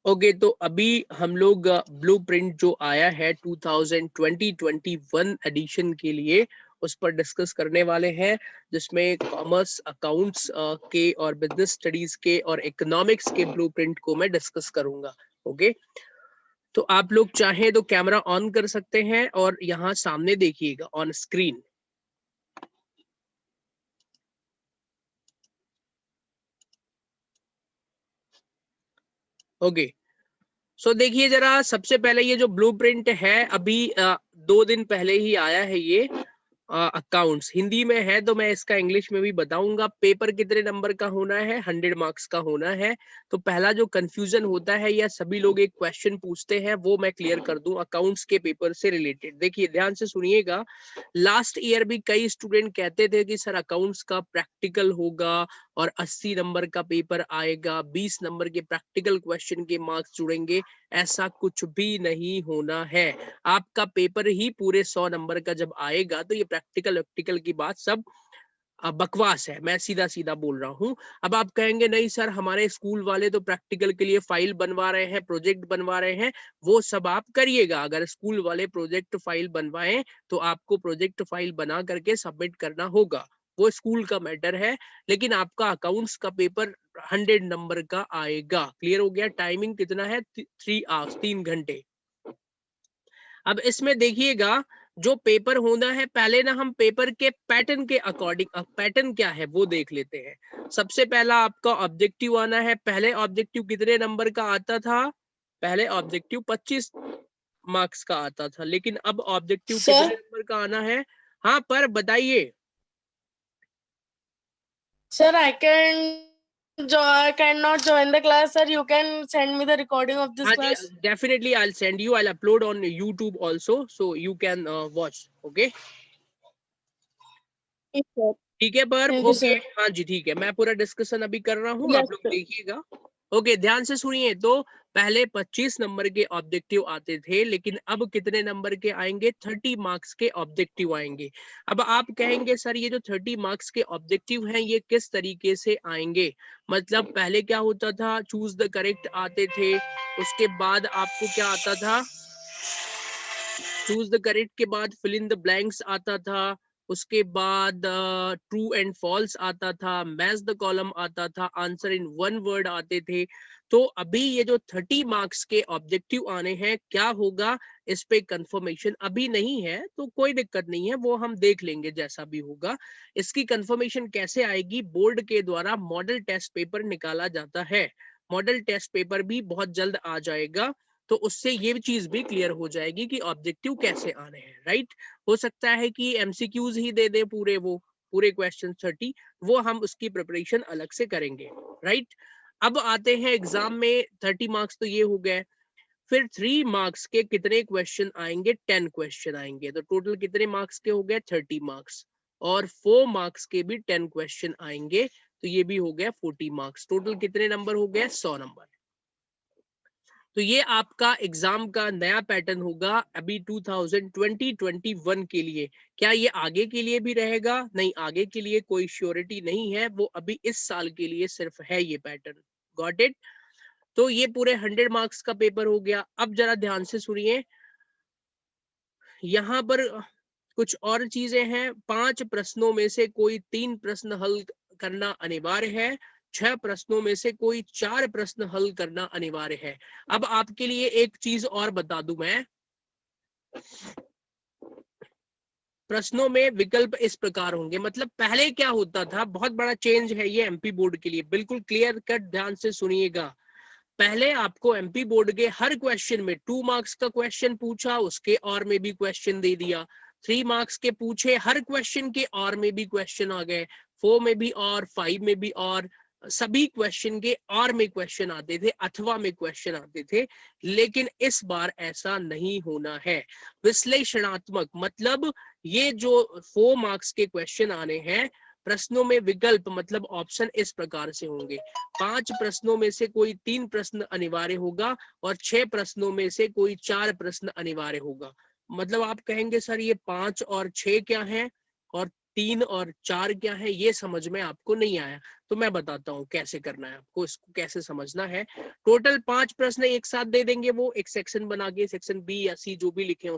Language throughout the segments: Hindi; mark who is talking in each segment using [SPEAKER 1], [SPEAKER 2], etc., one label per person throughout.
[SPEAKER 1] ओके तो अभी हम लोग ब्लूप्रिंट जो आया है 2020-21 एडिशन के लिए उस पर डिस्कस करने वाले हैं, जिसमें कॉमर्स अकाउंट्स के और बिजनेस स्टडीज के और इकोनॉमिक्स के ब्लूप्रिंट को मैं डिस्कस करूंगा। ओके तो आप लोग चाहें तो कैमरा ऑन कर सकते हैं और यहाँ सामने देखिएगा ऑन स्क्रीन। ओके सो देखिए जरा, सबसे पहले ये जो ब्लूप्रिंट है अभी 2 दिन पहले ही आया है ये अकाउंट्स। हिंदी में है तो मैं इसका इंग्लिश में भी बताऊंगा। पेपर कितने नंबर का होना है? 100 मार्क्स का होना है। तो पहला जो कंफ्यूजन होता है या सभी लोग एक क्वेश्चन पूछते हैं वो मैं क्लियर कर दूं अकाउंट्स के पेपर से रिलेटेड। देखिए ध्यान से सुनिएगा, लास्ट ईयर भी कई स्टूडेंट कहते थे कि सर अकाउंट्स का प्रैक्टिकल होगा और 80 नंबर का पेपर आएगा, 20 नंबर के प्रैक्टिकल क्वेश्चन के मार्क्स जुड़ेंगे। ऐसा कुछ भी नहीं होना है। आपका पेपर ही पूरे 100 नंबर का जब आएगा तो ये प्रैक्टिकल वैक्टिकल की बात सब बकवास है। मैं सीधा सीधा बोल रहा हूँ। अब आप कहेंगे नहीं सर हमारे स्कूल वाले तो प्रैक्टिकल के लिए फाइल बनवा रहे हैं, प्रोजेक्ट बनवा रहे हैं। वो सब आप करिएगा। अगर स्कूल वाले प्रोजेक्ट फाइल बनवाएं तो आपको प्रोजेक्ट फाइल बना करके सबमिट करना होगा, वो स्कूल का मैटर है। लेकिन आपका अकाउंट्स का पेपर 100 नंबर का आएगा। क्लियर हो गया? टाइमिंग कितना है? 3 आवर्स, 3 घंटे। अब इसमें देखिएगा जो पेपर होना है, पहले ना हम पेपर के पैटर्न के अकॉर्डिंग, पैटर्न क्या है वो देख लेते हैं। सबसे पहला आपका ऑब्जेक्टिव आना है। पहले ऑब्जेक्टिव कितने नंबर का आता था? पहले ऑब्जेक्टिव 25 मार्क्स का आता था, लेकिन अब ऑब्जेक्टिव कितने
[SPEAKER 2] सर
[SPEAKER 1] नंबर का आना है? हाँ पर बताइए।
[SPEAKER 2] Sir I cannot join the class, sir. You can send me the recording of this
[SPEAKER 1] हाँ जी,
[SPEAKER 2] class.
[SPEAKER 1] Definitely I will send you, I will upload on YouTube also so you can watch. Okay
[SPEAKER 2] Yes, sir.
[SPEAKER 1] ठीक है पर
[SPEAKER 2] Thank you,
[SPEAKER 1] ओके,
[SPEAKER 2] sir.
[SPEAKER 1] हाँ जी ठीक है, मैं पूरा डिस्कशन अभी कर रहा हूँ,
[SPEAKER 2] Yes,
[SPEAKER 1] आप लोग
[SPEAKER 2] sir.
[SPEAKER 1] देखिएगा। ओके ध्यान से सुनिए। तो पहले 25 नंबर के ऑब्जेक्टिव आते थे, लेकिन अब कितने नंबर के आएंगे? 30 मार्क्स के ऑब्जेक्टिव आएंगे। अब आप कहेंगे सर ये जो 30 मार्क्स के ऑब्जेक्टिव हैं ये किस तरीके से आएंगे? मतलब पहले क्या होता था? चूज द करेक्ट आते थे, उसके बाद आपको क्या आता था? चूज द करेक्ट के बाद फिल इन द ब्लैंक्स आता था, उसके बाद ट्रू एंड फॉल्स आता था, मैच द कॉलम आता था, आंसर इन वन वर्ड आते थे। तो अभी ये जो 30 मार्क्स के ऑब्जेक्टिव आने हैं, क्या होगा इस पे कंफर्मेशन अभी नहीं है, तो कोई दिक्कत नहीं है, वो हम देख लेंगे जैसा भी होगा। इसकी कंफर्मेशन कैसे आएगी? बोर्ड के द्वारा मॉडल टेस्ट पेपर निकाला जाता है। मॉडल टेस्ट पेपर भी बहुत जल्द आ जाएगा, तो उससे ये चीज भी क्लियर हो जाएगी कि ऑब्जेक्टिव कैसे आने हैं। राइट, हो सकता है कि एमसीक्यूज ही दे दे पूरे, वो पूरे क्वेश्चन 30, वो हम उसकी प्रिपरेशन अलग से करेंगे। राइट, अब आते हैं एग्जाम में। 30 मार्क्स तो ये हो गए, फिर 3 मार्क्स के कितने क्वेश्चन आएंगे? 10 क्वेश्चन आएंगे। तो टोटल कितने मार्क्स के हो गए? 30 मार्क्स। और 4 मार्क्स के भी 10 क्वेश्चन आएंगे, तो ये भी हो गया 40 मार्क्स। टोटल कितने नंबर हो गए? 100 नंबर। तो ये आपका एग्जाम का नया पैटर्न होगा अभी 2020-21 के लिए। क्या ये आगे के लिए भी रहेगा? नहीं, आगे के लिए कोई श्योरिटी नहीं है, वो अभी इस साल के लिए सिर्फ है ये पैटर्न। Got it? तो ये पूरे 100 मार्क्स का पेपर हो गया। अब जरा ध्यान से सुनिए, यहाँ पर कुछ और चीजें हैं। 5 प्रश्नों में से कोई 3 प्रश्न हल करना अनिवार्य है, 6 प्रश्नों में से कोई 4 प्रश्न हल करना अनिवार्य है। अब आपके लिए एक चीज और बता दूं मैं, प्रश्नों में विकल्प इस प्रकार होंगे। मतलब पहले क्या होता था, बहुत बड़ा चेंज है ये एमपी बोर्ड के लिए, बिल्कुल क्लियर कट ध्यान से सुनिएगा। पहले आपको एमपी बोर्ड के हर क्वेश्चन में 2 मार्क्स का क्वेश्चन पूछा, उसके और में भी क्वेश्चन दे दिया। 3 मार्क्स के पूछे, हर क्वेश्चन के और में भी क्वेश्चन आ गए, 4 में भी और, 5 में भी और, सभी क्वेश्चन के और में क्वेश्चन आते थे, अथवा में क्वेश्चन आते थे। लेकिन इस बार ऐसा नहीं होना है। विश्लेषणात्मक मतलब ये जो 4 मार्क्स के क्वेश्चन आने हैं, प्रश्नों में विकल्प मतलब ऑप्शन इस प्रकार से होंगे। 5 प्रश्नों में से कोई 3 प्रश्न अनिवार्य होगा और 6 प्रश्नों में से कोई 4 प्रश्न अनिवार्य होगा। मतलब आप कहेंगे सर ये 5 और 6 क्या है और 3 और 4 क्या है ये समझ में आपको नहीं आया, तो मैं बताता हूँ कैसे करना है आपको, इसको कैसे समझना है। टोटल 5 प्रश्न एक साथ दे देंगे, वो एक सेक्शन बना के, सेक्शन बी या सी जो भी लिखे हैं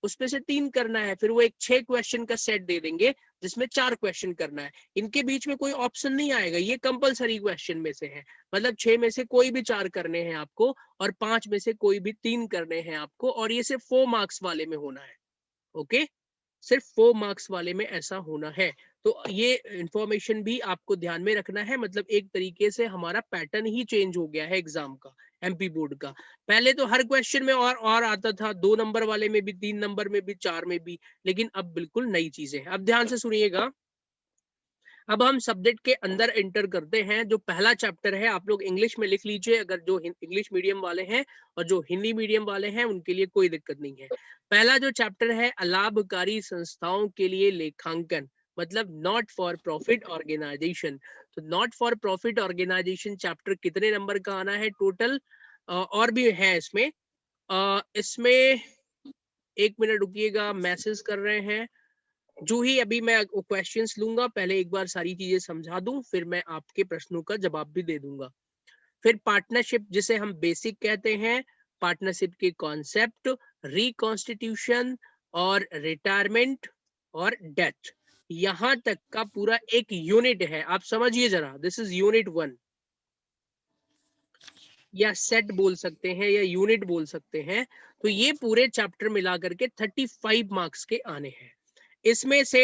[SPEAKER 1] उसपे से 3 करना है। फिर वो एक 6 क्वेश्चन का सेट दे देंगे जिसमें 4 क्वेश्चन करना है। इनके बीच में कोई ऑप्शन नहीं आएगा, ये कंपलसरी क्वेश्चन में से है, मतलब 6 में से कोई भी 4 करने हैं आपको और 5 में से कोई भी 3 करने हैं आपको, और ये सिर्फ 4 मार्क्स वाले में होना है। ओके, सिर्फ 4 मार्क्स वाले में ऐसा होना है। तो ये इंफॉर्मेशन भी आपको ध्यान में रखना है, मतलब एक तरीके से हमारा पैटर्न ही चेंज हो गया है एग्जाम का, एमपी बोर्ड का। पहले तो हर क्वेश्चन में और आता था, 2 नंबर वाले में भी, 3 नंबर में भी, 4 में भी, लेकिन अब बिल्कुल नई चीजें हैं। अब ध्यान से सुनिएगा, अब हम सब्जेक्ट के अंदर एंटर करते हैं। जो पहला चैप्टर है, आप लोग इंग्लिश में लिख लीजिए, अगर जो इंग्लिश मीडियम वाले हैं, और जो हिंदी मीडियम वाले हैं उनके लिए कोई दिक्कत नहीं है। पहला जो चैप्टर है, अलाभकारी संस्थाओं के लिए लेखांकन, मतलब नॉट फॉर प्रॉफिट ऑर्गेनाइजेशन। तो not for profit organisation chapter कितने नंबर का आना है टोटल, और भी है इसमें। इसमें एक मिनट रुकिएगा, मैसेज कर रहे हैं। जो ही अभी मैं क्वेश्चंस लूंगा, पहले एक बार सारी चीजें समझा दूं, फिर मैं आपके प्रश्नों का जवाब भी दे दूंगा। फिर पार्टनरशिप, जिसे हम बेसिक कहते हैं, पार्टनरशिप के कॉन्सेप्ट, रिकॉन्स्टिट्यूशन और रिटायरमेंट और डेथ, यहां तक का पूरा एक यूनिट है। आप समझिए जरा, दिस इज यूनिट 1, या सेट बोल सकते हैं या यूनिट बोल सकते हैं। तो ये पूरे चैप्टर मिला करके 35 मार्क्स के आने हैं। इसमें से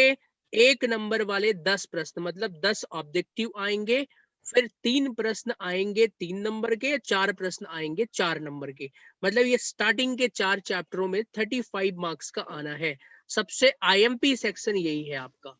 [SPEAKER 1] 1 नंबर वाले 10 प्रश्न, मतलब 10 ऑब्जेक्टिव आएंगे। फिर 3 प्रश्न आएंगे 3 नंबर के, 4 प्रश्न आएंगे 4 नंबर के। मतलब ये स्टार्टिंग के 4 चैप्टरों में 35 मार्क्स का आना है। सबसे आईएमपी सेक्शन यही है आपका।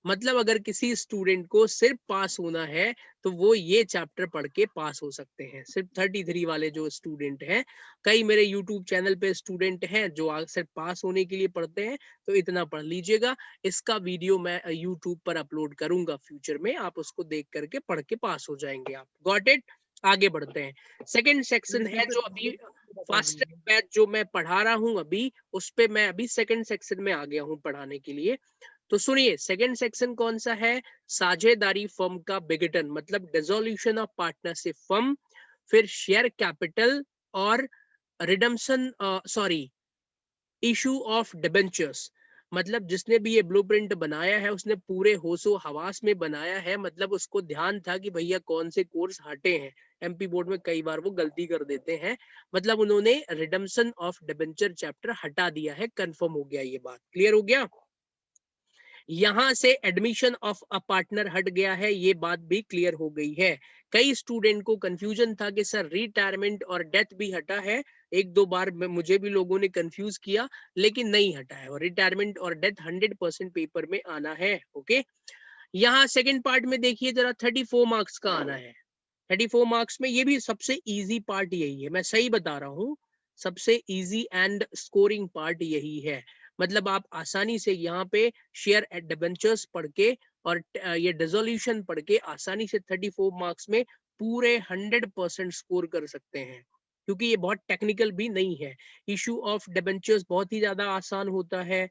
[SPEAKER 1] मतलब अगर किसी स्टूडेंट को सिर्फ पास होना है तो वो ये चैप्टर पढ़ के पास हो सकते हैं, सिर्फ 33 वाले जो स्टूडेंट हैं। कई मेरे यूट्यूब चैनल पे स्टूडेंट हैं जो सिर्फ पास होने के लिए पढ़ते हैं, तो इतना पढ़ लीजिएगा। इसका वीडियो मैं यूट्यूब पर अपलोड करूंगा फ्यूचर में, आप उसको देख करके पढ़ के पास हो जाएंगे आप। Got it? आगे बढ़ते हैं। सेकेंड सेक्शन है जो अभी फास्ट बैच जो मैं पढ़ा रहा हूँ अभी, उस पे मैं अभी सेकेंड सेक्शन में आ गया हूँ पढ़ाने के लिए। तो सुनिए, सेकंड सेक्शन कौन सा है, साझेदारी फर्म का विघटन, मतलब डिसोल्यूशन ऑफ पार्टनरशिप फर्म। फिर शेयर कैपिटल और रिडम्पशन, इशू ऑफ डिबेंचर्स, मतलब जिसने भी ये ब्लूप्रिंट बनाया है उसने पूरे होशो हवास में बनाया है, मतलब उसको ध्यान था कि भैया कौन से कोर्स हटे हैं। एमपी बोर्ड में कई बार वो गलती कर देते हैं, मतलब उन्होंने रिडम्पशन ऑफ डिबेंचर चैप्टर हटा दिया है। कंफर्म हो गया, ये बात क्लियर हो गया। यहां से एडमिशन ऑफ अ पार्टनर हट गया है, ये बात भी क्लियर हो गई है। कई स्टूडेंट को कंफ्यूजन था कि सर रिटायरमेंट और डेथ भी हटा है, एक दो बार मुझे भी लोगों ने कंफ्यूज किया, लेकिन नहीं हटा है। और रिटायरमेंट और डेथ 100% पेपर में आना है। ओके, यहाँ सेकंड पार्ट में देखिए जरा, 34 मार्क्स का आना है। 34 मार्क्स में ये भी सबसे इजी पार्ट यही है, मैं सही बता रहा हूँ, सबसे इजी एंड स्कोरिंग पार्ट यही है। मतलब आप आसानी से यहाँ पे शेयर डिबेंचर्स पढ़ के और ये डिसोल्यूशन पढ़ के आसानी से 34 मार्क्स में पूरे 100% स्कोर कर सकते हैं, क्योंकि ये बहुत टेक्निकल भी नहीं है। इशू ऑफ डिबेंचर्स बहुत ही ज्यादा आसान होता है,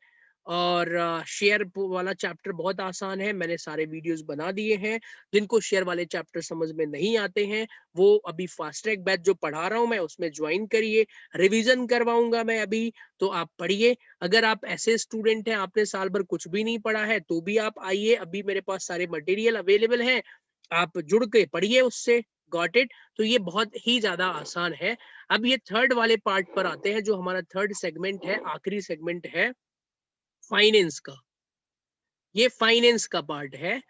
[SPEAKER 1] और शेयर वाला चैप्टर बहुत आसान है। मैंने सारे वीडियोस बना दिए हैं। जिनको शेयर वाले चैप्टर समझ में नहीं आते हैं, वो अभी फास्ट ट्रैक बैच जो पढ़ा रहा हूं मैं उसमें ज्वाइन करिए, रिवीजन करवाऊंगा मैं अभी, तो आप पढ़िए। अगर आप ऐसे स्टूडेंट हैं, आपने साल भर कुछ भी नहीं पढ़ा है, तो भी आप आइए, अभी मेरे पास सारे मटेरियल अवेलेबल हैं, आप जुड़ के पढ़िए उससे। Got it? तो ये बहुत ही ज्यादा आसान है। अब ये थर्ड वाले पार्ट पर आते हैं, जो हमारा थर्ड सेगमेंट है, आखिरी सेगमेंट है फाइनेंस का। ये फाइनेंस का पार्ट है।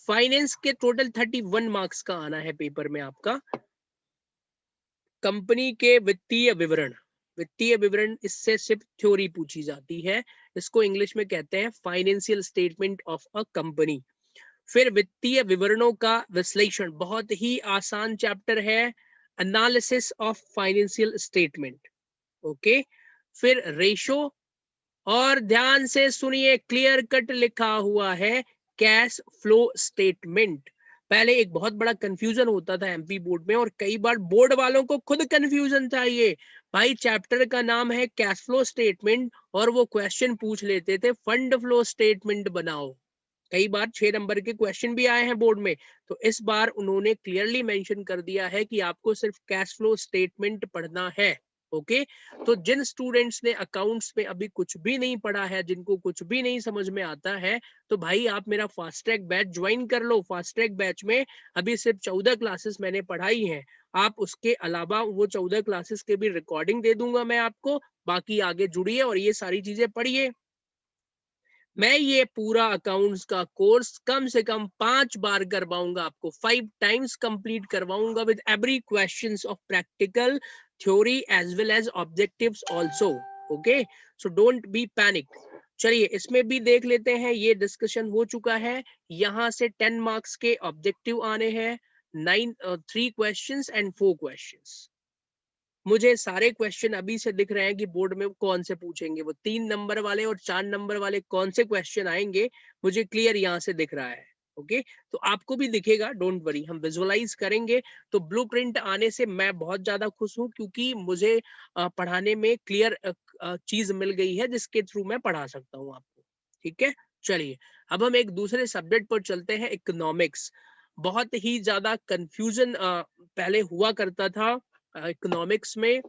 [SPEAKER 1] फाइनेंस के टोटल 31 मार्क्स का आना है पेपर में आपका। कंपनी के वित्तीय विवरण, वित्तीय विवरण इससे सिर्फ थ्योरी पूछी जाती है। इसको इंग्लिश में कहते हैं financial statement of a company. फिर वित्तीय विवरणों का विश्लेषण, बहुत ही आसान चैप्टर है, analysis of financial statement. Okay, फिर रेशो, और ध्यान से सुनिए, क्लियर कट लिखा हुआ है कैश फ्लो स्टेटमेंट। पहले एक बहुत बड़ा कंफ्यूजन होता था एमपी बोर्ड में, और कई बार बोर्ड वालों को खुद कंफ्यूजन था ये, भाई चैप्टर का नाम है कैश फ्लो स्टेटमेंट और वो क्वेश्चन पूछ लेते थे फंड फ्लो स्टेटमेंट बनाओ। कई बार 6 नंबर के क्वेश्चन भी आए हैं बोर्ड में, तो इस बार उन्होंने क्लियरली मेंशन कर दिया है कि आपको सिर्फ कैश फ्लो स्टेटमेंट पढ़ना है। ओके, तो जिन स्टूडेंट्स ने अकाउंट्स में अभी कुछ भी नहीं पढ़ा है, जिनको कुछ भी नहीं समझ में आता है, तो भाई आप मेरा फास्ट ट्रैक बैच ज्वाइन कर लो। फास्ट ट्रैक बैच में अभी सिर्फ 14 क्लासेस मैंने पढ़ाई हैं। आप उसके अलावा वो 14 क्लासेस के भी रिकॉर्डिंग दे दूंगा मैं आपको। बाकी आगे जुड़िए और ये सारी चीजें पढ़िए। मैं ये पूरा अकाउंट्स का कोर्स कम से कम 5 बार करवाऊंगा आपको, 5 टाइम्स कंप्लीट करवाऊंगा with every questions of practical, theory as well as objectives also. Okay, so don't be panic. चलिए इसमें भी देख लेते हैं, ये डिस्कशन हो चुका है। यहाँ से 10 मार्क्स के ऑब्जेक्टिव आने हैं, 3 क्वेश्चंस एंड 4 क्वेश्चंस। मुझे सारे क्वेश्चन अभी से दिख रहे हैं कि बोर्ड में कौन से पूछेंगे, वो 3 नंबर वाले और 4 नंबर वाले कौन से क्वेश्चन आएंगे, मुझे क्लियर यहाँ से दिख रहा है। ओके, तो आपको भी दिखेगा, डोंट वरी, हम विजुअलाइज करेंगे। तो ब्लूप्रिंट आने से मैं बहुत ज्यादा खुश हूँ, क्योंकि मुझे पढ़ाने में क्लियर चीज मिल गई है जिसके थ्रू मैं पढ़ा सकता हूँ आपको। ठीक है, चलिए अब हम एक दूसरे सब्जेक्ट पर चलते हैं, इकोनॉमिक्स। बहुत ही ज्यादा कंफ्यूजन पहले हुआ करता था इकोनॉमिक्स में।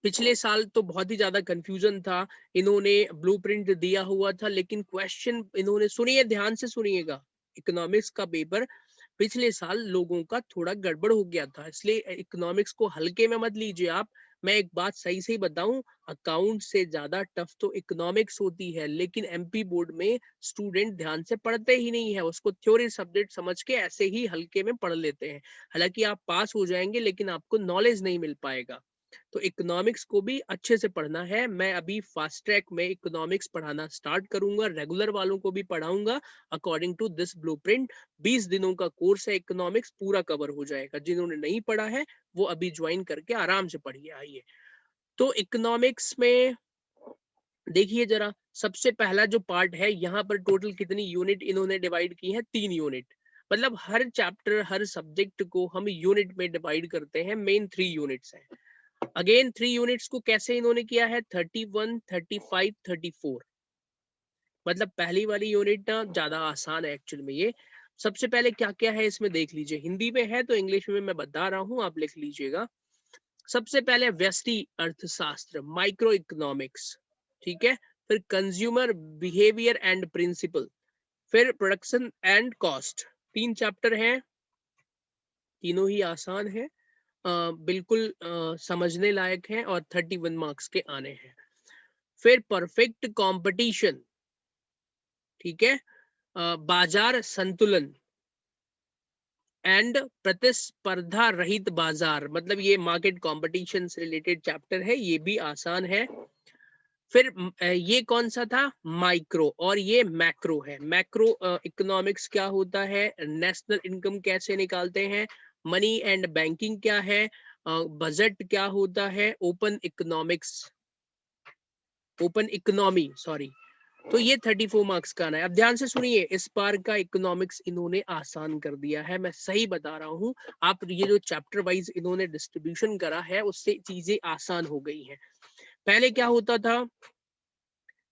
[SPEAKER 1] पिछले साल तो बहुत ही ज्यादा कंफ्यूजन था। इन्होंने ब्लूप्रिंट दिया हुआ था, लेकिन क्वेश्चन इन्होंने, सुनिए ध्यान से सुनिएगा, इकोनॉमिक्स का पेपर पिछले साल लोगों का थोड़ा गड़बड़ हो गया था, इसलिए इकोनॉमिक्स को हल्के में मत लीजिए आप। मैं एक बात सही से ही बताऊं, अकाउंट से ज्यादा टफ तो इकोनॉमिक्स होती है, लेकिन एमपी बोर्ड में स्टूडेंट ध्यान से पढ़ते ही नहीं है, उसको थ्योरी सब्जेक्ट समझ के ऐसे ही हल्के में पढ़ लेते हैं। हालांकि आप पास हो जाएंगे, लेकिन आपको नॉलेज नहीं मिल पाएगा। तो इकोनॉमिक्स को भी अच्छे से पढ़ना है। मैं अभी फास्ट ट्रैक में इकोनॉमिक्स पढ़ाना स्टार्ट करूंगा, रेगुलर वालों को भी पढ़ाऊंगा अकॉर्डिंग टू दिस ब्लूप्रिंट। 20 दिनों का कोर्स है, इकोनॉमिक्स पूरा कवर हो जाएगा। जिन्होंने नहीं पढ़ा है वो अभी ज्वाइन करके आराम से पढ़िए। आइए, तो इकोनॉमिक्स में देखिए जरा, सबसे पहला जो पार्ट है, यहाँ पर टोटल कितनी यूनिट इन्होंने डिवाइड की है, 3 यूनिट। मतलब हर चैप्टर, हर सब्जेक्ट को हम यूनिट में डिवाइड करते हैं, मेन 3 यूनिट्स हैं। अगेन 3 यूनिट्स को कैसे इन्होंने किया है, 31, 35, 34। मतलब पहली वाली यूनिट ना ज्यादा आसान है एक्चुअल में। ये सबसे पहले क्या क्या है इसमें देख लीजिए, हिंदी में है तो इंग्लिश में मैं बता रहा हूँ, आप लिख लीजिएगा। सबसे पहले व्यष्टि अर्थशास्त्र, माइक्रो इकोनॉमिक्स, ठीक है। फिर कंज्यूमर बिहेवियर एंड प्रिंसिपल, फिर प्रोडक्शन एंड कॉस्ट। 3 चैप्टर हैं, तीनों ही आसान है, बिल्कुल समझने लायक है, और 31 मार्क्स के आने हैं। फिर परफेक्ट कंपटीशन, ठीक है, बाजार संतुलन एंड प्रतिस्पर्धा रहित बाजार, मतलब ये मार्केट कंपटीशन से रिलेटेड चैप्टर है, ये भी आसान है। फिर ये कौन सा था, माइक्रो, और ये मैक्रो है। मैक्रो इकोनॉमिक्स क्या होता है, नेशनल इनकम कैसे निकालते हैं, मनी एंड बैंकिंग क्या है, बजट क्या होता है, open economics, open economy sorry. तो ये 34 मार्क्स का आना है। अब ध्यान से सुनिए, इस बार का इकोनॉमिक्स इन्होंने आसान कर दिया है, मैं सही बता रहा हूँ। आप ये जो चैप्टर वाइज इन्होंने डिस्ट्रीब्यूशन करा है, उससे चीजें आसान हो गई हैं। पहले क्या होता था,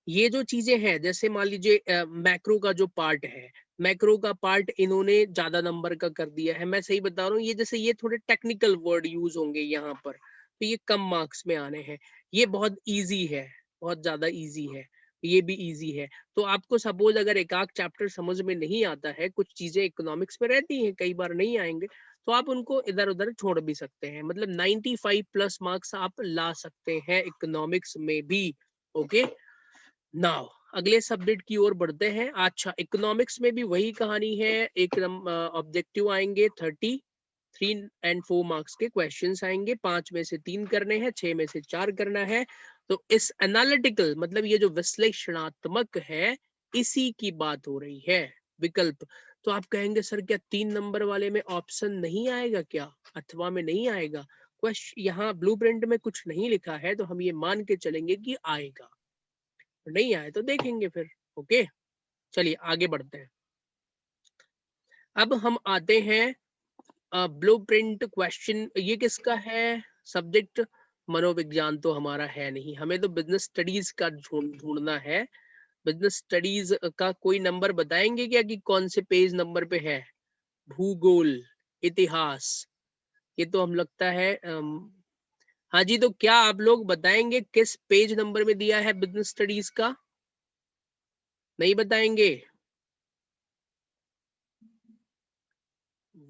[SPEAKER 1] ये जो चीजें हैं, जैसे मान लीजिए मैक्रो का जो पार्ट है, मैक्रो का पार्ट इन्होंने ज्यादा नंबर का कर दिया है, मैं सही बता रहा हूँ। ये जैसे ये थोड़े टेक्निकल वर्ड यूज होंगे यहाँ पर, तो ये कम मार्क्स में आने हैं। ये बहुत इजी है, बहुत ज्यादा इजी है, ये भी इजी है। तो आपको सपोज अगर एक आध चैप्टर समझ में नहीं आता है, कुछ चीजें इकोनॉमिक्स में रहती हैं, कई बार नहीं आएंगे, तो आप उनको इधर उधर छोड़ भी सकते हैं। मतलब 95 प्लस मार्क्स आप ला सकते हैं इकोनॉमिक्स में भी। ओके, नाउ अगले सब्जेक्ट की ओर बढ़ते हैं। अच्छा, इकोनॉमिक्स में भी वही कहानी है, एक ऑब्जेक्टिव आएंगे, 33 एंड 4 मार्क्स के क्वेश्चंस आएंगे, 5 में से 3 करने हैं, 6 में से 4 करना है। तो इस एनालिटिकल, मतलब ये जो विश्लेषणात्मक है, इसी की बात हो रही है। विकल्प, तो आप कहेंगे सर क्या 3 नंबर वाले में ऑप्शन नहीं आएगा क्या, अथवा में नहीं आएगा? क्वेश्चन यहाँ ब्लूप्रिंट में कुछ नहीं लिखा है, तो हम ये मान के चलेंगे कि आएगा, नहीं आए तो देखेंगे फिर। ओके, चलिए आगे बढ़ते हैं। अब हम आते हैं ब्लूप्रिंट क्वेश्चन, ये किसका है सब्जेक्ट, मनोविज्ञान तो हमारा है नहीं, हमें तो बिजनेस स्टडीज का ढूंढना है। बिजनेस स्टडीज का कोई नंबर बताएंगे क्या कि कौन से पेज नंबर पे है? भूगोल, इतिहास, ये तो हम लगता है हाँ जी, तो क्या आप लोग बताएंगे किस पेज नंबर में दिया है बिजनेस स्टडीज का? नहीं बताएंगे?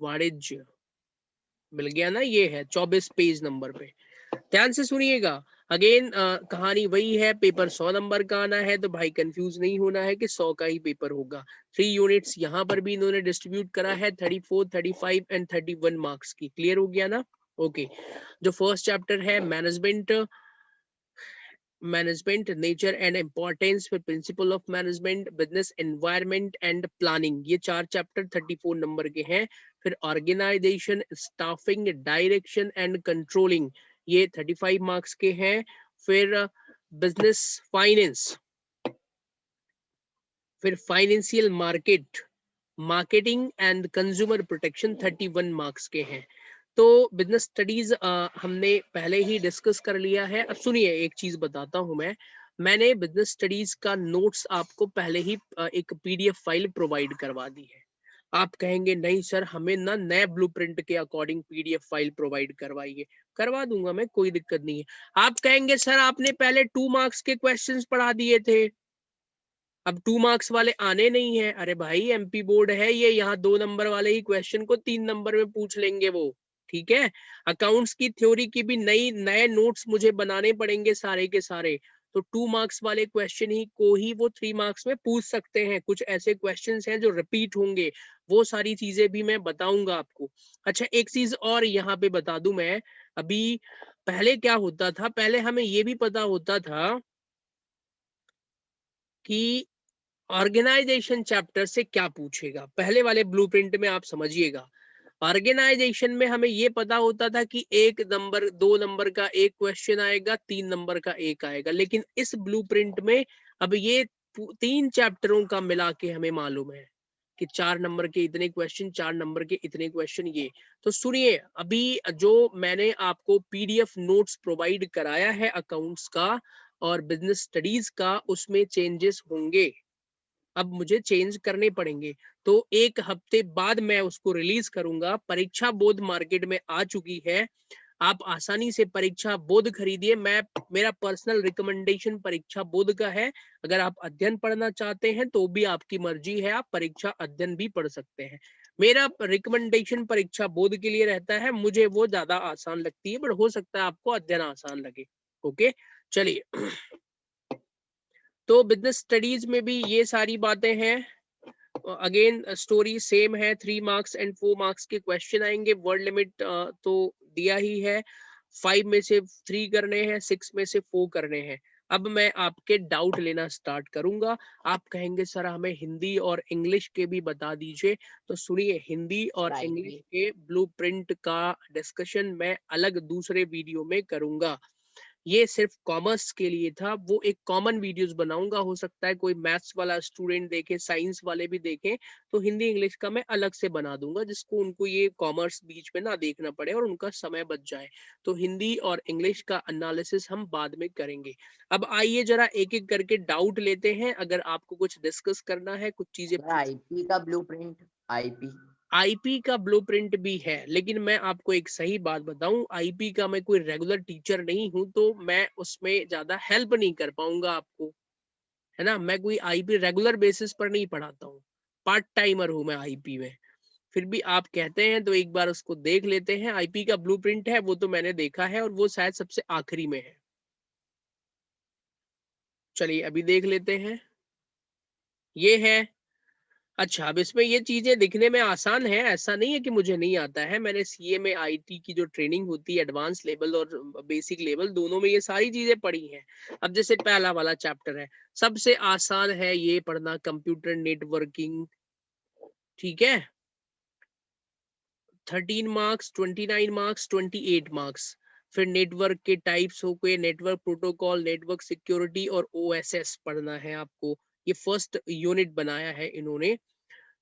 [SPEAKER 1] वाणिज्य मिल गया ना, ये है 24 पेज नंबर पे। ध्यान से सुनिएगा। अगेन कहानी वही है, पेपर 100 नंबर का आना है, तो भाई कंफ्यूज नहीं होना है कि 100 का ही पेपर होगा। 3 यूनिट्स यहाँ पर भी इन्होंने डिस्ट्रीब्यूट करा है, 34, 35 एंड 31 मार्क्स की। क्लियर हो गया ना? ओके। जो फर्स्ट चैप्टर है management, management nature and importance, फिर principle of management, business environment and planning, ये 4 चैप्टर 34 नंबर के हैं। फिर organisation, staffing, direction and controlling, ये 35 मार्क्स के हैं। फिर बिजनेस फाइनेंस, फिर financial market, marketing and consumer protection 31 marks के हैं। तो बिजनेस स्टडीज हमने पहले ही डिस्कस कर लिया है। अब सुनिए, एक चीज बताता हूं मैंने बिजनेस स्टडीज का नोट्स आपको पहले ही एक पीडीएफ फाइल प्रोवाइड करवा दी है। आप कहेंगे नहीं सर, हमें ना नए ब्लूप्रिंट के अकॉर्डिंग पीडीएफ फाइल प्रोवाइड करवाइए। करवा दूंगा मैं, कोई दिक्कत नहीं है। आप कहेंगे सर आपने पहले 2 मार्क्स के क्वेश्चंस पढ़ा दिए थे, अब 2 मार्क्स वाले आने नहीं है। अरे भाई एमपी बोर्ड है ये, यहाँ 2 नंबर वाले ही क्वेश्चन को 3 नंबर में पूछ लेंगे वो। ठीक है, अकाउंट्स की थ्योरी की भी नए नोट्स मुझे बनाने पड़ेंगे सारे के सारे। तो 2 मार्क्स वाले क्वेश्चन ही को ही वो 3 मार्क्स में पूछ सकते हैं। कुछ ऐसे क्वेश्चंस हैं जो रिपीट होंगे, वो सारी चीजें भी मैं बताऊंगा आपको। अच्छा, एक चीज और यहाँ पे बता दूं मैं, अभी पहले क्या होता था, पहले हमें ये भी पता होता था कि ऑर्गेनाइजेशन चैप्टर से क्या पूछेगा। पहले वाले ब्लूप्रिंट में आप समझिएगा, ऑर्गेनाइजेशन में हमें ये पता होता था कि 1 नंबर 2 नंबर का एक क्वेश्चन आएगा, 3 नंबर का एक आएगा। लेकिन इस ब्लूप्रिंट में अब ये 3 चैप्टरों का मिला के हमें मालूम है कि 4 नंबर के इतने क्वेश्चन, 4 नंबर के इतने क्वेश्चन। ये तो सुनिए, अभी जो मैंने आपको पीडीएफ नोट्स प्रोवाइड कराया है अकाउंट्स का और बिजनेस स्टडीज का, उसमें चेंजेस होंगे। अब मुझे चेंज करने पड़ेंगे, तो 1 हफ्ते बाद मैं उसको रिलीज करूंगा। परीक्षा बोध मार्केट में आ चुकी है, आप आसानी से परीक्षा बोध खरीदिए। मैं, मेरा पर्सनल रिकमेंडेशन परीक्षा बोध का है। अगर आप अध्ययन पढ़ना चाहते हैं तो भी आपकी मर्जी है, आप परीक्षा अध्ययन भी पढ़ सकते हैं। मेरा रिकमेंडेशन परीक्षा बोध के लिए रहता है, मुझे वो ज्यादा आसान लगती है, बट हो सकता है आपको अध्ययन आसान लगे। ओके, चलिए। तो बिजनेस स्टडीज में भी ये सारी बातें हैं। अगेन स्टोरी सेम है, 3 मार्क्स एंड 4 मार्क्स के क्वेश्चन आएंगे। वर्ड लिमिट तो दिया ही है, 5 में से 3 करने हैं, 6 में से 4 करने हैं। अब मैं आपके डाउट लेना स्टार्ट करूंगा। आप कहेंगे सर हमें हिंदी और इंग्लिश के भी बता दीजिए। तो सुनिए, हिंदी और इंग्लिश के ब्लूप्रिंट का डिस्कशन मैं अलग दूसरे वीडियो में करूंगा। ये सिर्फ कॉमर्स के लिए था, वो एक कॉमन वीडियोस बनाऊंगा। हो सकता है कोई मैथ्स वाला स्टूडेंट देखे, साइंस वाले भी देखें, तो हिंदी इंग्लिश का मैं अलग से बना दूंगा, जिसको उनको ये कॉमर्स बीच में ना देखना पड़े और उनका समय बच जाए। तो हिंदी और इंग्लिश का एनालिसिस हम बाद में करेंगे। अब आइए जरा एक एक करके डाउट लेते हैं। अगर आपको कुछ डिस्कस करना है, कुछ चीजें,
[SPEAKER 3] आईपी का ब्लूप्रिंट,
[SPEAKER 1] आईपी का ब्लूप्रिंट भी है, लेकिन मैं आपको एक सही बात बताऊं, आईपी का मैं कोई रेगुलर टीचर नहीं हूं, तो मैं उसमें ज्यादा हेल्प नहीं कर पाऊंगा आपको, है ना। मैं कोई आईपी रेगुलर बेसिस पर नहीं पढ़ाता हूँ, पार्ट टाइमर हूं मैं आईपी में। फिर भी आप कहते हैं तो एक बार उसको देख लेते हैं। आईपी का ब्लूप्रिंट है, वो तो मैंने देखा है, और वो शायद सबसे आखिरी में है। चलिए अभी देख लेते हैं, ये है। अच्छा, अब इसमें ये चीजें दिखने में आसान है, ऐसा नहीं है कि मुझे नहीं आता है। मैंने सीए में आईटी की जो ट्रेनिंग होती है, एडवांस लेवल और बेसिक लेवल, दोनों में ये सारी चीजें पढ़ी हैं। अब जैसे पहला वाला चैप्टर है, सबसे आसान है ये पढ़ना, कंप्यूटर नेटवर्किंग। ठीक है, 13 मार्क्स, 29 मार्क्स, 28 मार्क्स। फिर नेटवर्क के टाइप्स हो गए, नेटवर्क प्रोटोकॉल, नेटवर्क सिक्योरिटी और ओएसएस पढ़ना है आपको। ये फर्स्ट यूनिट बनाया है इन्होंने।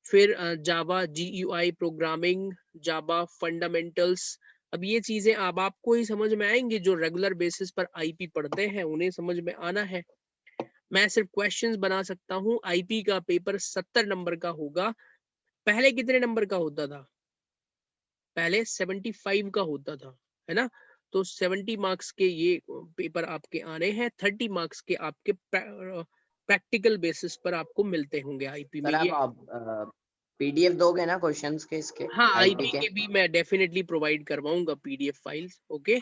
[SPEAKER 1] फिर जावा जीयूआई प्रोग्रामिंग, जावा फंडामेंटल्स। अब ये चीजें अब आपको ही समझ में आएंगी, जो रेगुलर बेसिस पर आईपी पढ़ते हैं उन्हें समझ में आना है। मैं सिर्फ क्वेश्चंस बना सकता हूँ। आईपी का पेपर 70 नंबर का होगा। पहले कितने नंबर का होता था? पहले 75 का होता था, है ना? तो 70 मार्क्स के ये पेपर आपके आने हैं। 30 मार्क्स के आपके प्रैक्टिकल बेसिस पर आपको मिलते होंगे आईपी में।
[SPEAKER 3] सर
[SPEAKER 1] ये
[SPEAKER 3] आप पीडीएफ दोगे ना क्वेश्चंस के इसके
[SPEAKER 1] हाँ,
[SPEAKER 3] आईपी
[SPEAKER 1] आईपी
[SPEAKER 3] के?
[SPEAKER 1] के भी मैं डेफिनेटली प्रोवाइड करवाऊंगा पीडीएफ फाइल्स। ओके,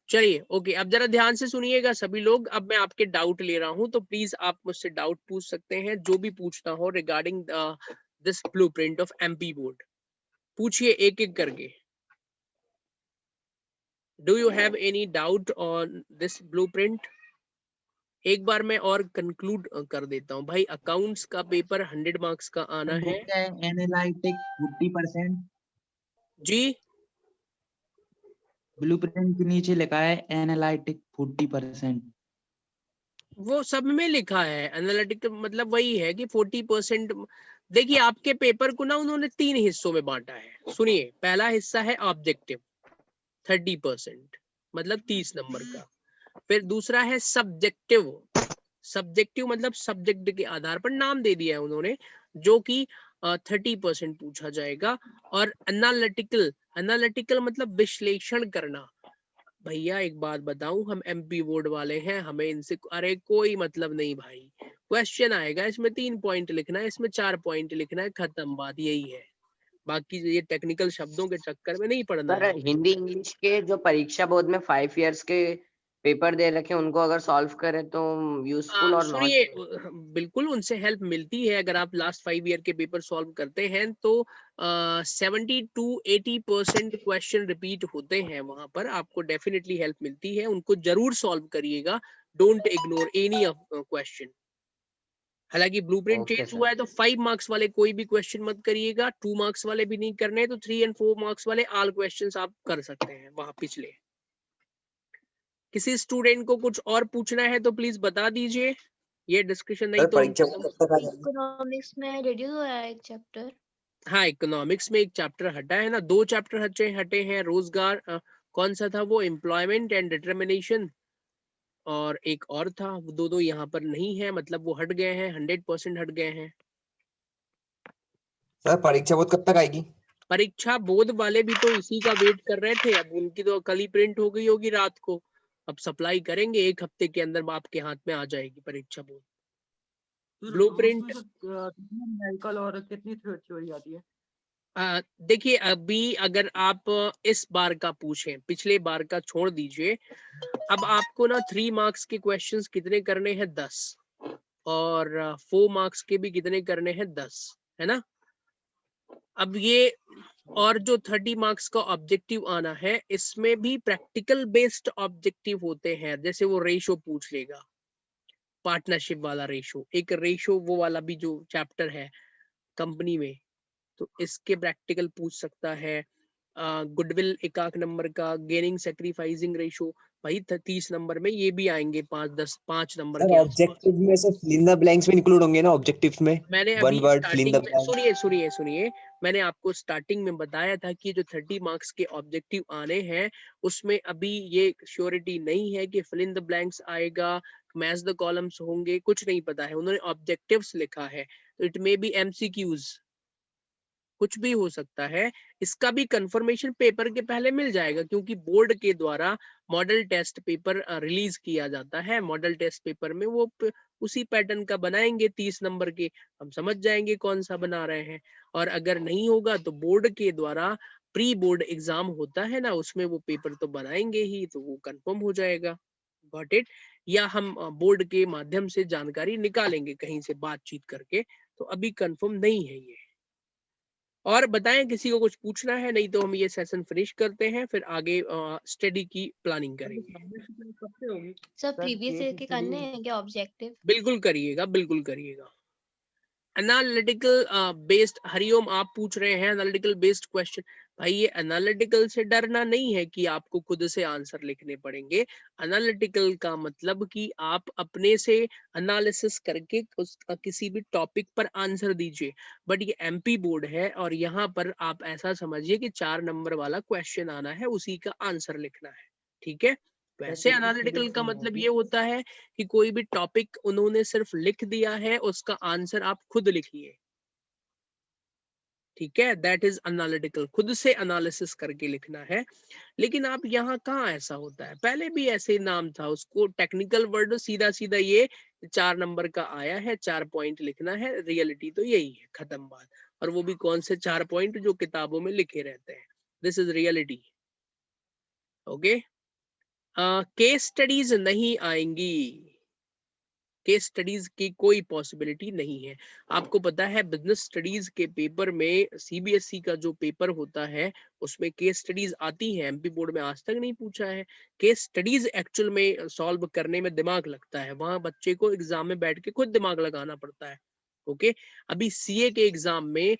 [SPEAKER 1] चलिए। ओके, अब जरा ध्यान से सुनिएगा सभी लोग। अब मैं आपके डाउट ले रहा हूं, तो प्लीज आप मुझसे डाउट पूछ सकते हैं, जो भी पूछना हो regarding this blueprint of MP board. पूछिए एक एक करके। Do you have any doubt on this blueprint? एक बार मैं और कंक्लूड कर देता हूं भाई। अकाउंट्स का पेपर 100 मार्क्स का आना
[SPEAKER 4] वो
[SPEAKER 1] है
[SPEAKER 4] क्या है, एनालिटिक 40%?
[SPEAKER 1] जी।
[SPEAKER 4] ब्लूप्रिंट के नीचे लिखा है एनालिटिक 40%।
[SPEAKER 1] वो सब में लिखा है एनालिटिकल, मतलब वही है कि 40%। देखिए, आपके पेपर को ना उन्होंने 3 हिस्सों में बांटा है। सुनिए, पहला हिस्सा है ऑब्जेक्टिव 30%, मतलब 30 नंबर का। फिर दूसरा है सब्जेक्टिव। सब्जेक्टिव मतलब सब्जेक्ट के आधार पर नाम दे दिया है उन्होंने, जो कि 30% पूछा जाएगा। और एनालिटिकल, एनालिटिकल मतलब विश्लेषण करना। भैया एक बात बताऊं, हम एमपी बोर्ड वाले हैं, हमें इनसे अरे कोई मतलब नहीं भाई। क्वेश्चन आएगा, इसमें 3 पॉइंट लिखना है, इसमें 4 पॉइंट लिखना है, खत्म बात, यही है। बाकी ये टेक्निकल शब्दों के चक्कर में नहीं पड़ना
[SPEAKER 3] सर
[SPEAKER 1] है।
[SPEAKER 3] हिंदी इंग्लिश के जो परीक्षा बोर्ड में 5 इयर्स के पेपर दे रखे हैं, उनको अगर सॉल्व करें तो यूजफुल और
[SPEAKER 1] सुनिए,
[SPEAKER 3] नॉट?
[SPEAKER 1] बिल्कुल उनसे हेल्प मिलती है। अगर आप लास्ट 5 ईयर के पेपर सॉल्व करते हैं तो 70-80% क्वेश्चन रिपीट होते हैं, वहां पर आपको डेफिनेटली हेल्प मिलती है। उनको जरूर सॉल्व करिएगा, don't ignore any of question. हालांकि ब्लूप्रिंट
[SPEAKER 3] ओके
[SPEAKER 1] चेंज
[SPEAKER 3] सर।
[SPEAKER 1] हुआ है, तो 5 मार्क्स वाले कोई भी क्वेश्चन मत करिएगा, 2 मार्क्स वाले भी नहीं करने हैं, तो 3 और 4 मार्क्स वाले ऑल क्वेश्चंस आप कर सकते हैं वहां पिछले। किसी स्टूडेंट को कुछ और पूछना है तो प्लीज बता दीजिए, ये डिस्कशन नहीं तो हम
[SPEAKER 5] परीक्षा
[SPEAKER 1] खत्म।
[SPEAKER 5] कब तक आ जाएगी?
[SPEAKER 6] इकोनॉमिक्स में रिड्यूस हुआ है एक चैप्टर।
[SPEAKER 1] हाँ, इकोनॉमिक्स में एक चैप्टर हटा है ना, 2 चैप्टर हटे हैं। रोजगार कौन सा था वो, एम्प्लॉयमेंट एंड डिटर्मिनेशन, और एक और था, वो दो यहाँ पर नहीं है, मतलब वो हट गए हैं, 100% हट गए हैं।
[SPEAKER 5] सर परीक्षा बहुत कब तक आएगी?
[SPEAKER 1] परीक्षा बोर्ड वाले भी तो इसी का वेट कर रहे थे। अब उनकी तो कल ही प्रिंट हो गई होगी रात को, अब सप्लाई करेंगे, 1 हफ्ते के अंदर आपके हाथ में आ जाएगी परीक्षा बोर्ड ब्लूप्रिंट।
[SPEAKER 7] मेडिकल और कितनी थ्योरी आती है?
[SPEAKER 1] देखिए, अभी अगर आप इस बार का पूछें, पिछले बार का छोड़ दीजिए। अब आपको ना 3 मार्क्स के क्वेश्चंस कितने करने हैं, 10, और 4 मार्क्स के भी कितने करने हैं, 10, है ना? अब ये और जो 30 मार्क्स का ऑब्जेक्टिव आना है, इसमें भी प्रैक्टिकल बेस्ड ऑब्जेक्टिव होते हैं। जैसे वो रेशो पूछ लेगा, पार्टनरशिप वाला रेशो, एक रेशो वो वाला भी जो चैप्टर है कंपनी में, तो इसके प्रैक्टिकल पूछ सकता है। गुडविल 1 नंबर का, गेनिंग सैक्रिफाइसिंग रेशो, भाई 30 नंबर में ये भी आएंगे, 5 नंबर
[SPEAKER 5] सर
[SPEAKER 1] के आसपास।
[SPEAKER 5] ऑब्जेक्टिव में से फिल इन द ब्लैंक्स में इंक्लूड होंगे ना ऑब्जेक्टिव्स में?
[SPEAKER 1] मैंने
[SPEAKER 5] वन
[SPEAKER 1] अभी
[SPEAKER 5] word fill in the
[SPEAKER 1] starting में,
[SPEAKER 5] ब्लैंक।
[SPEAKER 1] सुनिए, मैंने आपको स्टार्टिंग में बताया था कि जो 30 मार्क्स के ऑब्जेक्टिव आने हैं, उसमें अभी ये श्योरिटी नहीं है कि फिल इन द ब्लैंक्स आएगा, मैच द कॉलम्स होंगे, कुछ नहीं पता है। उन्होंने ऑब्जेक्टिव्स लिखा है, तो इट मे बी एमसीक्यूज, कुछ भी हो सकता है। इसका भी कंफर्मेशन पेपर के पहले मिल जाएगा, क्योंकि बोर्ड के द्वारा मॉडल टेस्ट पेपर रिलीज किया जाता है। मॉडल टेस्ट पेपर में वो उसी पैटर्न का बनाएंगे, 30 नंबर के, हम समझ जाएंगे कौन सा बना रहे हैं। और अगर नहीं होगा तो बोर्ड के द्वारा प्री बोर्ड एग्जाम होता है ना, उसमें वो पेपर तो बनाएंगे ही, तो वो कंफर्म हो जाएगा। Got it? या हम बोर्ड के माध्यम से जानकारी निकालेंगे कहीं से बातचीत करके, तो अभी कंफर्म नहीं है ये। और बताएं, किसी को कुछ पूछना है? नहीं तो हम ये सेशन फिनिश करते हैं, फिर आगे स्टडी की प्लानिंग करेंगे।
[SPEAKER 7] कब से होगी?
[SPEAKER 6] सर प्रीवियस ईयर के करने हैं क्या ऑब्जेक्टिव?
[SPEAKER 1] बिल्कुल करिएगा, बिल्कुल करिएगा। एनालिटिकल बेस्ड, हरिओम आप पूछ रहे हैं एनालिटिकल बेस्ड क्वेश्चन। भाई ये एनालिटिकल से डरना नहीं है कि आपको खुद से आंसर लिखने पड़ेंगे। एनालिटिकल का मतलब कि आप अपने से एनालिसिस करके उस किसी भी टॉपिक पर आंसर दीजिए। बट ये एमपी बोर्ड है, और यहाँ पर आप ऐसा समझिए कि 4 नंबर वाला क्वेश्चन आना है, उसी का आंसर लिखना है। ठीक है, वैसे एनालिटिकल का मतलब ये होता है कि कोई भी टॉपिक उन्होंने सिर्फ लिख दिया है, उसका आंसर आप खुद लिखिए, ठीक है, दैट इज एनालिटिकल, खुद से एनालिसिस करके लिखना है। लेकिन आप यहाँ कहाँ ऐसा होता है, पहले भी ऐसे ही नाम था, उसको टेक्निकल वर्ड सीधा सीधा ये 4 नंबर का आया है, 4 पॉइंट लिखना है, रियलिटी तो यही है, खत्म बात। और वो भी कौन से 4 पॉइंट जो किताबों में लिखे रहते हैं, this is reality. Okay, case studies नहीं आएंगी, केस स्टडीज की कोई पॉसिबिलिटी नहीं है। आपको पता है बिजनेस स्टडीज के पेपर में, सीबीएसई का जो पेपर होता है उसमें केस स्टडीज आती है, एमपी बोर्ड में आज तक नहीं पूछा है। केस स्टडीज एक्चुअल में सॉल्व करने में दिमाग लगता है, वहां बच्चे को एग्जाम में बैठ के खुद दिमाग लगाना पड़ता है। ओके, अभी सीए के एग्जाम में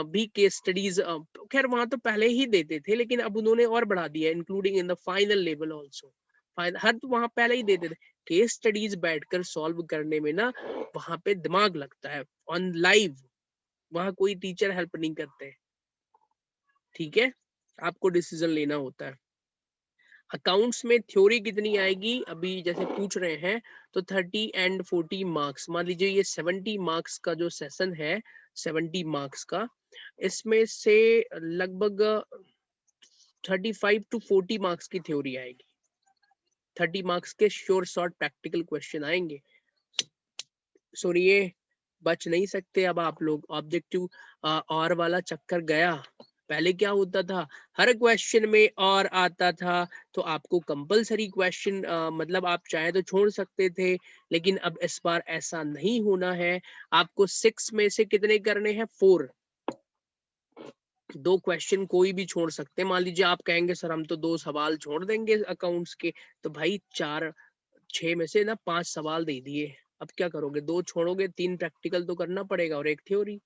[SPEAKER 1] भी केस स्टडीज, खैर वहां तो पहले ही देते थे, लेकिन अब उन्होंने और बढ़ा दिया, including in the final level also. हर तो वहां पहले ही देते थे। केस स्टडीज बैठकर सॉल्व करने में ना वहां पे दिमाग लगता है, ऑन लाइव, वहां कोई टीचर हेल्प नहीं करते, ठीक है, आपको डिसीजन लेना होता है। अकाउंट्स में थ्योरी कितनी आएगी, अभी जैसे पूछ रहे हैं, तो 30 एंड 40 मार्क्स, मान लीजिए ये 70 मार्क्स का जो सेशन है, 70 मार्क्स का, इसमें से लगभग 35 टू 40 मार्क्स की थ्योरी आएगी, 30 मार्क्स के श्योर शॉर्ट प्रैक्टिकल क्वेश्चन आएंगे। सुनिए, बच नहीं सकते अब आप लोग, ऑब्जेक्टिव और वाला चक्कर गया। पहले क्या होता था, हर क्वेश्चन में और आता था, तो आपको कंपलसरी क्वेश्चन, मतलब आप चाहे तो छोड़ सकते थे, लेकिन अब इस बार ऐसा नहीं होना है। आपको 6 में से कितने करने हैं, 4, 2 क्वेश्चन कोई भी छोड़ सकते हैं। मान लीजिए आप कहेंगे सर हम तो 2 सवाल छोड़ देंगे अकाउंट्स के, तो भाई 6 में से ना 5 सवाल दे दिए, अब क्या करोगे, 2 छोड़ोगे, 3 प्रैक्टिकल तो करना पड़ेगा और 1 थ्योरी।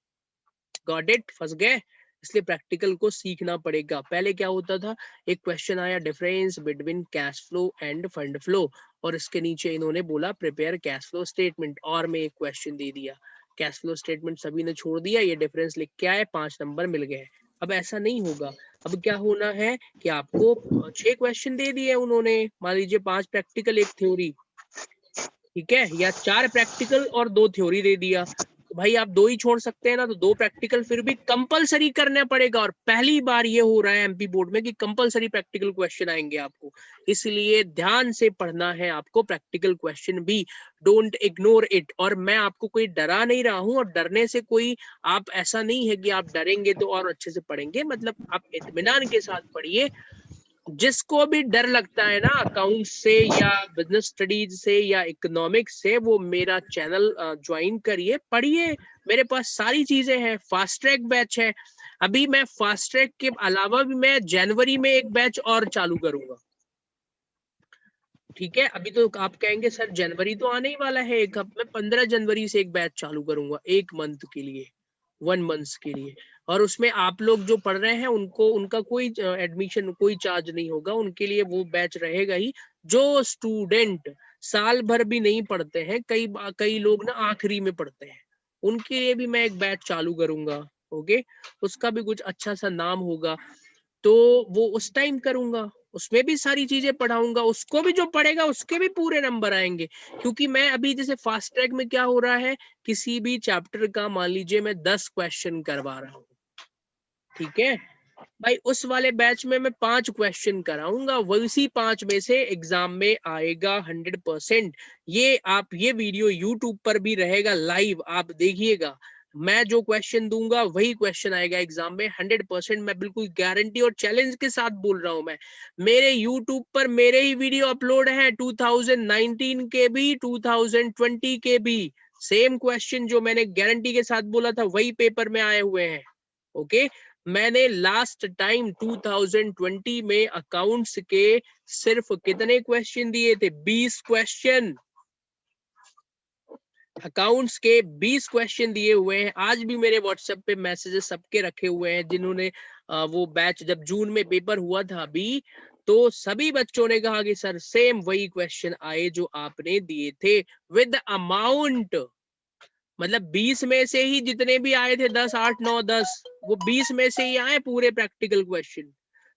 [SPEAKER 1] गॉट इट, फंस गए, इसलिए प्रैक्टिकल को सीखना पड़ेगा। पहले क्या होता था, एक क्वेश्चन आया, difference between cash flow end fund flow, और इसके नीचे इन्होंने बोला प्रिपेयर कैश फ्लो स्टेटमेंट, और में एक क्वेश्चन दे दिया, कैश फ्लो स्टेटमेंट सभी ने छोड़ दिया, ये डिफरेंस लिख के आए, 5 नंबर मिल गए। अब ऐसा नहीं होगा, अब क्या होना है कि आपको 6 क्वेश्चन दे दिए उन्होंने, मान लीजिए 5 प्रैक्टिकल 1 थ्योरी, ठीक है, या 4 प्रैक्टिकल और 2 थ्योरी दे दिया, तो भाई आप 2 ही छोड़ सकते हैं ना, तो 2 प्रैक्टिकल फिर भी कंपलसरी करना पड़ेगा। और पहली बार ये हो रहा है एमपी बोर्ड में कि कंपलसरी प्रैक्टिकल क्वेश्चन आएंगे आपको, इसलिए ध्यान से पढ़ना है आपको प्रैक्टिकल क्वेश्चन भी, डोंट इग्नोर इट। और मैं आपको कोई डरा नहीं रहा हूं, और डरने से कोई, आप ऐसा नहीं है कि आप डरेंगे तो और अच्छे से पढ़ेंगे, मतलब आप इत्मीनान के साथ पढ़िए। जिसको भी डर लगता है ना अकाउंट से या बिजनेस स्टडीज से या इकोनॉमिक्स से, वो मेरा चैनल ज्वाइन करिए, पढ़िए, मेरे पास सारी चीजें हैं। फास्ट ट्रैक बैच है, अभी मैं फास्ट ट्रैक के अलावा भी मैं जनवरी में एक बैच और चालू करूंगा, ठीक है। अभी तो आप कहेंगे सर जनवरी तो आने ही वाला है, एक हफ्ते में 15 जनवरी से एक बैच चालू करूंगा, 1 मंथ के लिए, 1 मंथ के लिए। और उसमें आप लोग जो पढ़ रहे हैं उनको, उनका कोई एडमिशन, कोई चार्ज नहीं होगा, उनके लिए वो बैच रहेगा ही। जो स्टूडेंट साल भर भी नहीं पढ़ते हैं, कई लोग ना आखिरी में पढ़ते हैं, उनके लिए भी मैं एक बैच चालू करूंगा, ओके, उसका भी कुछ अच्छा सा नाम होगा, तो वो उस टाइम करूंगा, उसमें भी सारी चीजें पढ़ाऊंगा, उसको भी जो पढ़ेगा उसके भी पूरे नंबर आएंगे। क्योंकि मैं अभी जैसे फास्ट ट्रैक में क्या हो रहा है, किसी भी चैप्टर का मान लीजिए मैं 10 क्वेश्चन करवा रहा हूँ, ठीक है भाई, उस वाले बैच में मैं 5 क्वेश्चन कराऊंगा, वही 5 में से एग्जाम में आएगा 100%। ये वीडियो यूट्यूब पर भी रहेगा लाइव, आप देखिएगा, मैं जो क्वेश्चन दूंगा वही क्वेश्चन आएगा एग्जाम में 100%, मैं बिल्कुल गारंटी और चैलेंज के साथ बोल रहा हूं। मैं, मेरे यूट्यूब पर मेरे ही वीडियो अपलोड है, 2019 के भी, 2020 के भी, सेम क्वेश्चन जो मैंने गारंटी के साथ बोला था वही पेपर में आए हुए हैं, ओके। मैंने लास्ट टाइम 2020 में अकाउंट्स के सिर्फ कितने क्वेश्चन दिए थे, 20 क्वेश्चन, अकाउंट्स के 20 क्वेश्चन दिए हुए हैं। आज भी मेरे व्हाट्सएप पे मैसेजेस सबके रखे हुए हैं, जिन्होंने वो बैच जब जून में पेपर हुआ था अभी, तो सभी बच्चों ने कहा कि सर सेम वही क्वेश्चन आए जो आपने दिए थे, विद अमाउंट, मतलब 20 में से ही जितने भी आए थे, 10, 8, 9, 10, वो 20 में से ही आए पूरे प्रैक्टिकल क्वेश्चन।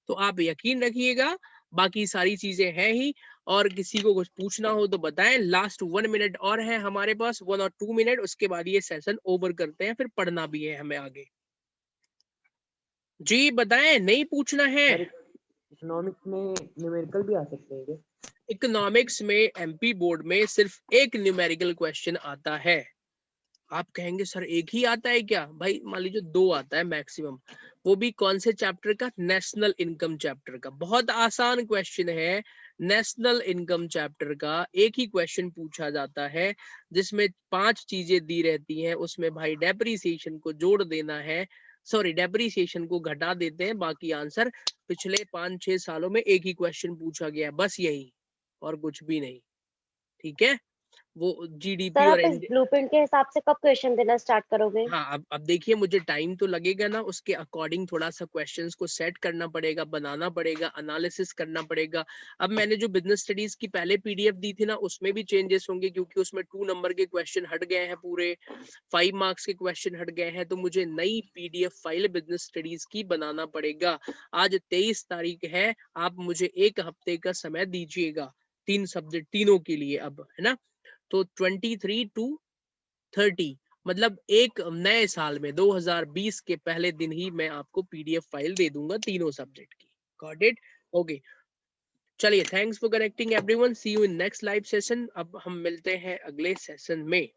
[SPEAKER 1] तो आप यकीन रखिएगा, बाकी सारी चीजें हैं ही। और किसी को कुछ पूछना हो तो बताएं। लास्ट 1 मिनट और है हमारे पास, 1 और 2 मिनट, उसके बाद ये सेशन ओवर करते हैं, फिर पढ़ना भी है हमें आगे। जी बताएं, नहीं पूछना है?
[SPEAKER 8] इकोनॉमिक्स में न्यूमेरिकल भी आ सकते हैं क्या?
[SPEAKER 1] इकोनॉमिक्स में एमपी बोर्ड में सिर्फ एक न्यूमेरिकल क्वेश्चन आता है। आप कहेंगे सर एक ही आता है क्या? भाई मान लीजिए 2 आता है मैक्सिमम, वो भी कौन से चैप्टर का? नेशनल इनकम चैप्टर का। बहुत आसान क्वेश्चन है, नेशनल इनकम चैप्टर का एक ही क्वेश्चन पूछा जाता है, जिसमें 5 चीजें दी रहती हैं, उसमें भाई डेप्रिसिएशन को जोड़ देना है, सॉरी डेप्रिसिएशन को घटा देते हैं, बाकी आंसर पिछले 5-6 सालों में एक ही क्वेश्चन पूछा गया, बस यही, और कुछ भी नहीं। ठीक है, वो जीडीपी
[SPEAKER 9] सर
[SPEAKER 1] और
[SPEAKER 9] आप इस ब्लूप्रिंट के हिसाब से कब क्वेश्चन देना स्टार्ट करोगे?
[SPEAKER 1] हाँ, अब देखिए मुझे टाइम तो लगेगा ना, उसके अकॉर्डिंग थोड़ा सा क्वेश्चंस को सेट करना पड़ेगा, बनाना पड़ेगा, एनालिसिस करना पड़ेगा। अब मैंने जो बिजनेस स्टडीज की पहले पीडीएफ दी थी ना, उसमें भी चेंजेस होंगे, क्योंकि उसमें 2 नंबर के क्वेश्चन हट गए हैं, पूरे 5 मार्क्स के क्वेश्चन हट गए हैं, तो मुझे नई पीडीएफ फाइल बिजनेस स्टडीज की बनाना पड़ेगा। आज 23 तारीख है, आप मुझे 1 हफ्ते का समय दीजिएगा 3 सब्जेक्ट तीनों के लिए, अब है ना। तो 23 to 30 मतलब एक नए साल में 2020 के पहले दिन ही मैं आपको पीडीएफ फाइल दे दूंगा तीनों सब्जेक्ट की। Got it? ओके, चलिए, thanks for connecting everyone, see you in next live session. अब हम मिलते हैं अगले सेशन में।